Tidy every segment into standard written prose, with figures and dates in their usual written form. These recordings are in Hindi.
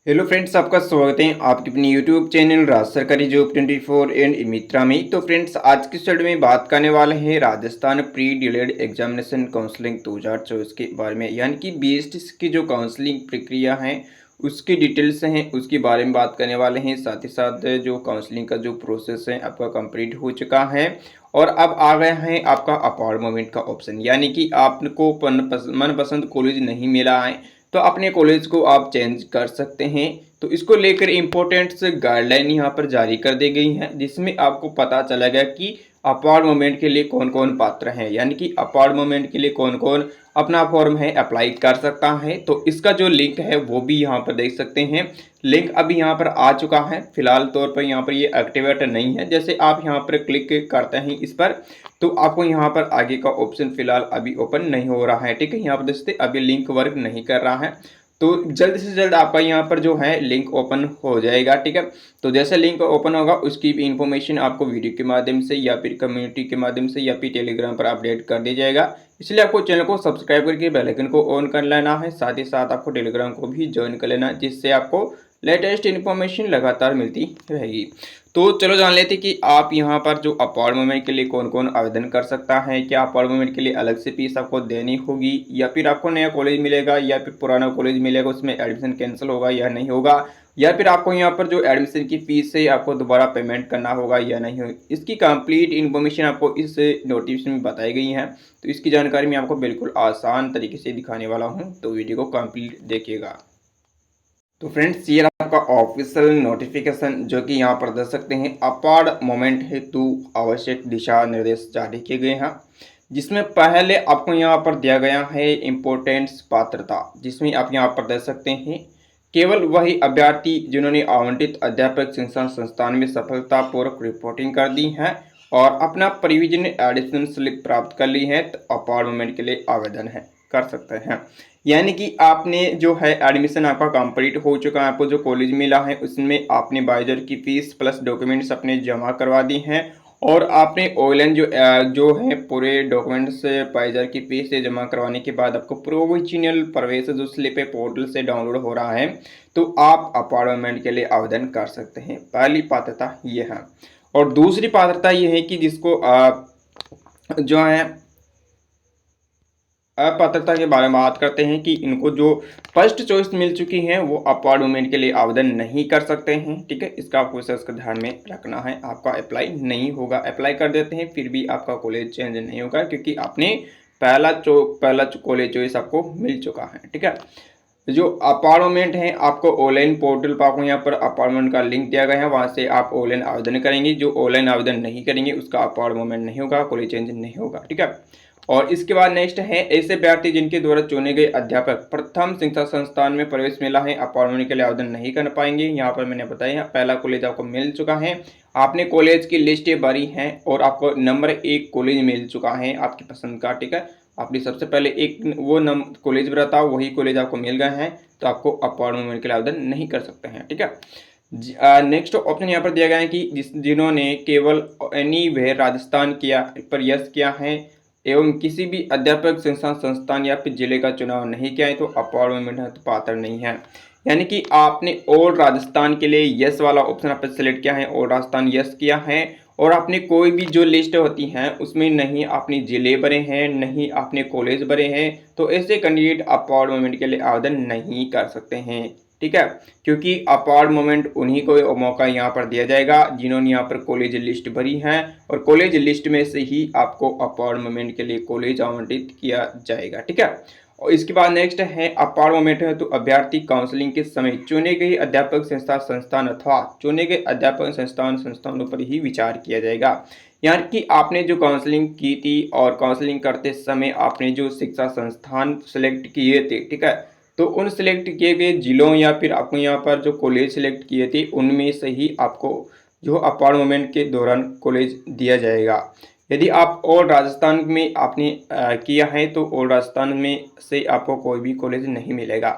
हेलो फ्रेंड्स, आपका स्वागत है आपके अपनी यूट्यूब चैनल राज सरकारी जॉब 24 एंड मित्रा में। तो फ्रेंड्स, आज की स्टडी में बात करने वाले हैं राजस्थान प्री डीलेड एग्जामिनेशन काउंसलिंग 2024 के बारे में, यानी कि बीएसटी की जो काउंसलिंग प्रक्रिया है उसकी डिटेल्स हैं, उसके बारे में बात करने वाले हैं। साथ ही साथ जो काउंसलिंग का जो प्रोसेस है आपका कंप्लीट हो चुका है और अब आ गया है आपका अपॉइंटमेंट का ऑप्शन, यानी कि आपको मनपसंद कॉलेज नहीं मिला है तो अपने कॉलेज को आप चेंज कर सकते हैं। तो इसको लेकर इम्पोर्टेंट गाइडलाइन यहाँ पर जारी कर दी गई है, जिसमें आपको पता चलेगा कि अपार्ट मोमेंट के लिए कौन कौन पात्र हैं, यानी कि अपार्ट मोमेंट के लिए कौन कौन अपना फॉर्म है अप्लाई कर सकता है। तो इसका जो लिंक है वो भी यहाँ पर देख सकते हैं। लिंक अभी यहाँ पर आ चुका है, फिलहाल तौर पर यहाँ पर ये एक्टिवेट नहीं है। जैसे आप यहाँ पर क्लिक करते हैं इस पर तो आपको यहाँ पर आगे का ऑप्शन फिलहाल अभी ओपन नहीं हो रहा है। ठीक है, यहाँ पर देखते अभी लिंक वर्क नहीं कर रहा है, तो जल्द से जल्द आपका यहाँ पर जो है लिंक ओपन हो जाएगा। ठीक है, तो जैसे लिंक ओपन होगा उसकी भी इंफॉर्मेशन आपको वीडियो के माध्यम से या फिर कम्युनिटी के माध्यम से या फिर टेलीग्राम पर अपडेट कर दिया जाएगा। इसलिए आपको चैनल को सब्सक्राइब करके बेल आइकन को ऑन कर लेना है। साथ ही साथ आपको टेलीग्राम को भी ज्वाइन कर लेना है, जिससे आपको लेटेस्ट इन्फॉर्मेशन लगातार मिलती रहेगी। तो चलो जान लेते कि आप यहाँ पर जो अपॉइंटमेंट के लिए कौन कौन आवेदन कर सकता है। क्या अपॉइंटमेंट के लिए अलग से फीस आपको देनी होगी, या फिर आपको नया कॉलेज मिलेगा, या फिर पुराना कॉलेज मिलेगा उसमें एडमिशन कैंसिल होगा या नहीं होगा, या फिर आपको यहाँ पर जो एडमिशन की फ़ीस है आपको दोबारा पेमेंट करना होगा या नहीं होगा, इसकी कंप्लीट इन्फॉर्मेशन आपको इस नोटिफिकेशन में बताई गई है। तो इसकी जानकारी मैं आपको बिल्कुल आसान तरीके से दिखाने वाला हूँ, तो वीडियो को कंप्लीट देखिएगा। तो फ्रेंड्स, ये आपका ऑफिशियल नोटिफिकेशन जो कि यहाँ पर देख सकते हैं, अपार्ट मोमेंट हेतु आवश्यक दिशा निर्देश जारी किए गए हैं, जिसमें पहले आपको यहाँ पर दिया गया है इम्पोर्टेंट्स पात्रता, जिसमें आप यहाँ पर देख सकते हैं केवल वही अभ्यर्थी जिन्होंने आवंटित अध्यापक शिक्षण संस्थान में सफलतापूर्वक रिपोर्टिंग कर दी है और अपना प्रोविजन एडिशनल स्लिप प्राप्त कर ली है, तो अपार्ट मोमेंट के लिए आवेदन है कर सकते हैं। यानी कि आपने जो है एडमिशन आपका कंप्लीट हो चुका है, आपको जो कॉलेज मिला है उसमें आपने बाइजर की फ़ीस प्लस डॉक्यूमेंट्स अपने जमा करवा दी हैं और आपने ऑनलाइन जो है पूरे डॉक्यूमेंट्स बाइजर की फीस से जमा करवाने के बाद आपको प्रोविजनल प्रवेश जो स्लिप है पोर्टल से डाउनलोड हो रहा है, तो आप अपॉइंटमेंट के लिए आवेदन कर सकते हैं। पहली पात्रता ये है। और दूसरी पात्रता ये है कि जिसको जो है अपात्रता के बारे में बात करते हैं कि इनको जो फर्स्ट चॉइस मिल चुकी है वो अपवर्ड वुमेन के लिए आवेदन नहीं कर सकते हैं। ठीक है, इसका आपको विशेष कर ध्यान में रखना है, आपका अप्लाई नहीं होगा। अप्लाई कर देते हैं फिर भी आपका कॉलेज चेंज नहीं होगा, क्योंकि आपने पहला कॉलेज चॉइस आपको मिल चुका है। ठीक है, जो अपार्टमेंट है आपको ऑनलाइन पोर्टल पर आपको यहाँ पर अपार्टमेंट का लिंक दिया गया है, वहाँ से आप ऑनलाइन आवेदन करेंगे। जो ऑनलाइन आवेदन नहीं करेंगे उसका अपार्टमेंट नहीं होगा, कॉलेज चेंज नहीं होगा। ठीक है, और इसके बाद नेक्स्ट है ऐसे अभ्यर्थी जिनके द्वारा चुने गए अध्यापक प्रथम शिक्षा संस्थान में प्रवेश मिला है, अपॉइंटमेंट के लिए आवेदन नहीं कर पाएंगे। यहाँ पर मैंने बताया पहला कॉलेज आपको मिल चुका है, आपने कॉलेज की लिस्ट भरी है और आपको नंबर 1 कॉलेज मिल चुका है आपकी पसंद का। ठीक है, आपने सबसे पहले एक वो कॉलेज भरा था, वही कॉलेज आपको मिल गया है, तो आपको अपॉइंटमेंट के लिए आवेदन नहीं कर सकते हैं। ठीक है, नेक्स्ट ऑप्शन यहाँ पर दिया गया है कि जिन्होंने केवल एनी वे राजस्थान किया पर यस किया है एवं किसी भी अध्यापक संस्थान या फिर जिले का चुनाव नहीं किया है, तो अपॉइंटमेंट है तो पात्र नहीं है। यानी कि आपने ऑल राजस्थान के लिए यस वाला ऑप्शन आप सेलेक्ट किया है, ऑल राजस्थान यस किया है, और आपने कोई भी जो लिस्ट होती हैं उसमें नहीं आपने जिले भरे हैं, नहीं आपने कॉलेज भरे हैं, तो ऐसे कैंडिडेट अपॉइंटमेंट के लिए आवेदन नहीं कर सकते हैं। ठीक है, क्योंकि अपार्ट मोमेंट उन्हीं को मौका यहाँ पर दिया जाएगा जिन्होंने यहाँ पर कॉलेज लिस्ट भरी है, और कॉलेज लिस्ट में से ही आपको अपार्ट मोमेंट के लिए कॉलेज आवंटित किया जाएगा। ठीक है, और इसके बाद नेक्स्ट है अपार्ट मोमेंट है तो अभ्यर्थी काउंसलिंग के समय चुने गए अध्यापक संस्थान अथवा चुने गए अध्यापक संस्थानों पर ही विचार किया जाएगा। यानी कि आपने जो काउंसलिंग की थी और काउंसलिंग करते समय आपने जो शिक्षा संस्थान सेलेक्ट किए थे, ठीक है, तो उन सिलेक्ट किए गए जिलों या फिर आपको यहाँ पर जो कॉलेज सिलेक्ट किए थे उनमें से ही आपको जो अपार्ट मोमेंट के दौरान कॉलेज दिया जाएगा। यदि आप ऑल राजस्थान में आपने किया है तो ऑल राजस्थान में से आपको कोई भी कॉलेज नहीं मिलेगा।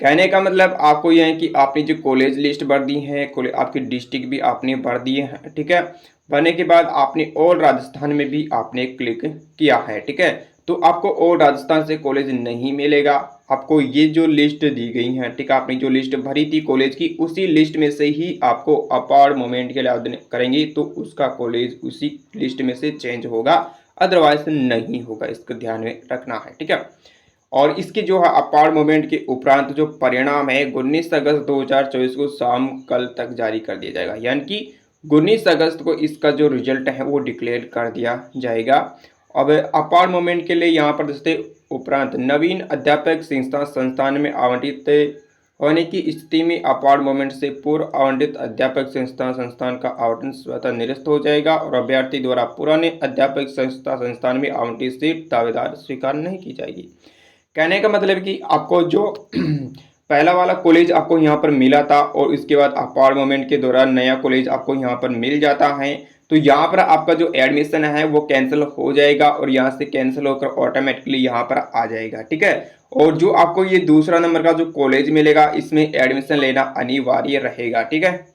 कहने का मतलब आपको यह है कि आपने जो कॉलेज लिस्ट भर दी है, आपकी डिस्ट्रिक्ट भी आपने भर दिए हैं। ठीक है, भरने के बाद आपने ऑल राजस्थान में भी आपने क्लिक किया है। ठीक है, तो आपको ऑल राजस्थान से कॉलेज नहीं मिलेगा, आपको ये जो लिस्ट दी गई है, ठीक है, आपने जो लिस्ट भरी थी कॉलेज की, उसी लिस्ट में से ही आपको अपार्ड मोमेंट के लिए आवेदन करेंगे तो उसका कॉलेज उसी लिस्ट में से चेंज होगा, अदरवाइज नहीं होगा। इसको ध्यान में रखना है, ठीक है। और इसके जो है अपार्ड मोमेंट के उपरांत जो परिणाम है 19 अगस्त 2024 को शाम कल तक जारी कर दिया जाएगा, यानी कि 19 अगस्त को इसका जो रिजल्ट है वो डिक्लेयर कर दिया जाएगा। अब अपार्ड मोमेंट के लिए यहाँ पर जैसे उपरांत नवीन अध्यापक संस्थान में आवंटित होने की स्थिति में अपार्ड मोमेंट से पूर्व आवंटित अध्यापक संस्थान का आवंटन स्वतः निरस्त हो जाएगा और अभ्यर्थी द्वारा पुराने अध्यापक संस्थान में आवंटित सीट दावेदार स्वीकार नहीं की जाएगी। कहने का मतलब कि आपको जो पहला वाला कॉलेज आपको यहाँ पर मिला था और इसके बाद अपार्ड मोमेंट के दौरान नया कॉलेज आपको यहाँ पर मिल जाता है, तो यहाँ पर आपका जो एडमिशन है वो कैंसिल हो जाएगा और यहाँ से कैंसिल होकर ऑटोमेटिकली यहाँ पर आ जाएगा, ठीक है। और जो आपको ये दूसरा नंबर का जो कॉलेज मिलेगा इसमें एडमिशन लेना अनिवार्य रहेगा, ठीक है।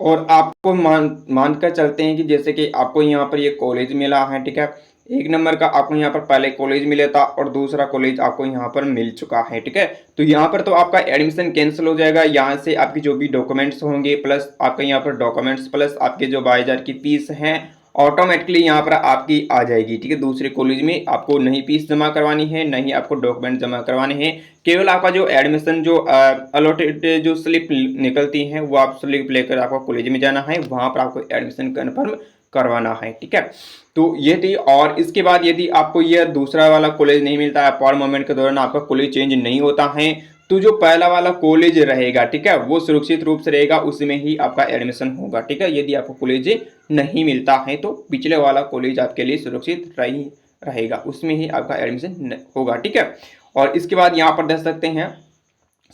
और आपको मानकर चलते हैं कि जैसे कि आपको यहाँ पर ये कॉलेज मिला है, ठीक है, एक नंबर का आपको यहाँ पर पहले कॉलेज मिला था और दूसरा कॉलेज आपको यहाँ पर मिल चुका है, ठीक है। तो यहाँ पर तो आपका एडमिशन कैंसिल हो जाएगा, यहाँ से आपकी जो भी डॉक्यूमेंट्स होंगे प्लस आपका यहाँ पर डॉक्यूमेंट्स प्लस आपके जो 22,000 की फीस हैं ऑटोमेटिकली यहाँ पर आपकी आ जाएगी, ठीक है। दूसरे कॉलेज में आपको नहीं फीस जमा करवानी है, नहीं आपको डॉक्यूमेंट जमा करवाने हैं, केवल आपका जो एडमिशन जो अलॉटेड जो स्लिप निकलती हैं वो आप स्लिप लेकर आपको कॉलेज में जाना है, वहाँ पर आपको एडमिशन कन्फर्म करवाना है, ठीक है। तो ये थी। और इसके बाद यदि आपको यह दूसरा वाला कॉलेज नहीं मिलता है, अपार्ड मोमेंट के दौरान आपका कॉलेज चेंज नहीं होता है, तो जो पहला वाला कॉलेज रहेगा, ठीक है, वो सुरक्षित रूप से रहेगा, उसमें ही आपका एडमिशन होगा, ठीक है। यदि आपको कॉलेज नहीं मिलता है तो पिछले वाला कॉलेज आपके लिए सुरक्षित रहेगा, उसमें ही आपका एडमिशन होगा, ठीक है। और इसके बाद यहाँ पर देख सकते हैं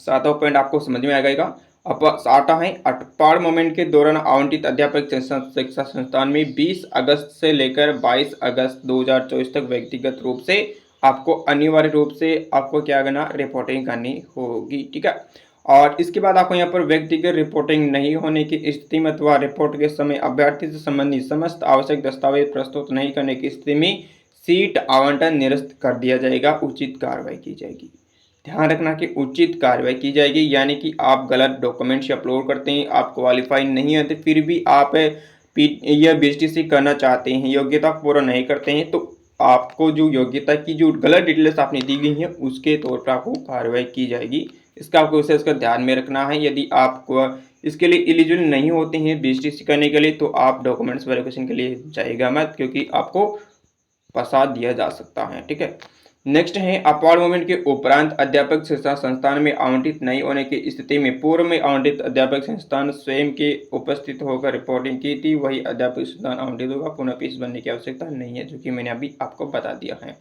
7वां पॉइंट आपको समझ में आ जाएगा। अब आता है अपार्ड मोमेंट के दौरान आवंटित अध्यापक शिक्षा संस्थान में 20 अगस्त से लेकर 22 अगस्त 2024 तक व्यक्तिगत रूप से आपको अनिवार्य रूप से आपको क्या करना, रिपोर्टिंग करनी होगी, ठीक है। और इसके बाद आपको यहाँ पर व्यक्तिगत रिपोर्टिंग नहीं होने की स्थिति में अथवा रिपोर्ट के समय अभ्यर्थी से संबंधित समस्त आवश्यक दस्तावेज प्रस्तुत नहीं करने की स्थिति में सीट आवंटन निरस्त कर दिया जाएगा, उचित कार्रवाई की जाएगी। ध्यान रखना कि उचित कार्रवाई की जाएगी, यानी कि आप गलत डॉक्यूमेंट्स अपलोड करते हैं, आप क्वालिफाई नहीं होते, फिर भी आप यह बीएसटीसी करना चाहते हैं, योग्यता पूरा नहीं करते हैं, तो आपको जो योग्यता की जो गलत डिटेल्स आपने दी गई हैं उसके तौर पर आपको कार्रवाई की जाएगी। इसका आपको विशेष कर ध्यान में रखना है। यदि आप इसके लिए एलिजिबल नहीं होते हैं बीएसटीसी करने के लिए तो आप डॉक्यूमेंट्स वेरिफिकेशन के लिए जाइएगा मत, क्योंकि आपको फंसा दिया जा सकता है, ठीक है। नेक्स्ट है अपार्ड मोमेंट के उपरांत अध्यापक शिक्षा संस्थान में आवंटित नहीं होने की स्थिति में पूर्व में आवंटित अध्यापक संस्थान स्वयं के उपस्थित होकर रिपोर्टिंग की थी वही अध्यापक संस्थान आवंटित होगा, पुनः फीस भरने की आवश्यकता नहीं है, जो कि मैंने अभी आपको बता दिया है।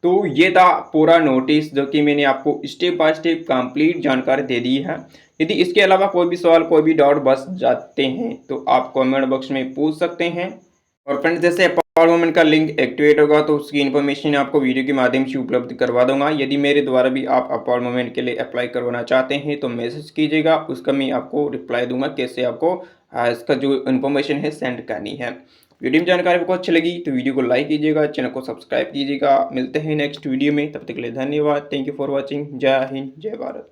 तो ये था पूरा नोटिस जो कि मैंने आपको स्टेप बाय स्टेप कंप्लीट जानकारी दे दी है। यदि इसके अलावा कोई भी सवाल कोई भी डाउट बच जाते हैं तो आप कमेंट बॉक्स में पूछ सकते हैं। और फ्रेंड्स जैसे अपार्ड मोमेंट का लिंक एक्टिवेट होगा तो उसकी इन्फॉर्मेशन आपको वीडियो के माध्यम से उपलब्ध करवा दूंगा। यदि मेरे द्वारा भी आप अपार्ड मोमेंट के लिए अप्लाई करवाना चाहते हैं तो मैसेज कीजिएगा, उसका मैं आपको रिप्लाई दूंगा कैसे आपको इसका जो इन्फॉर्मेशन है सेंड करनी है। वीडियो में जानकारी आपको अच्छी लगी तो वीडियो को लाइक कीजिएगा, चैनल को सब्सक्राइब कीजिएगा। मिलते हैं नेक्स्ट वीडियो में, तब तक के लिए धन्यवाद। Thank you for watching. जय हिंद, जय भारत।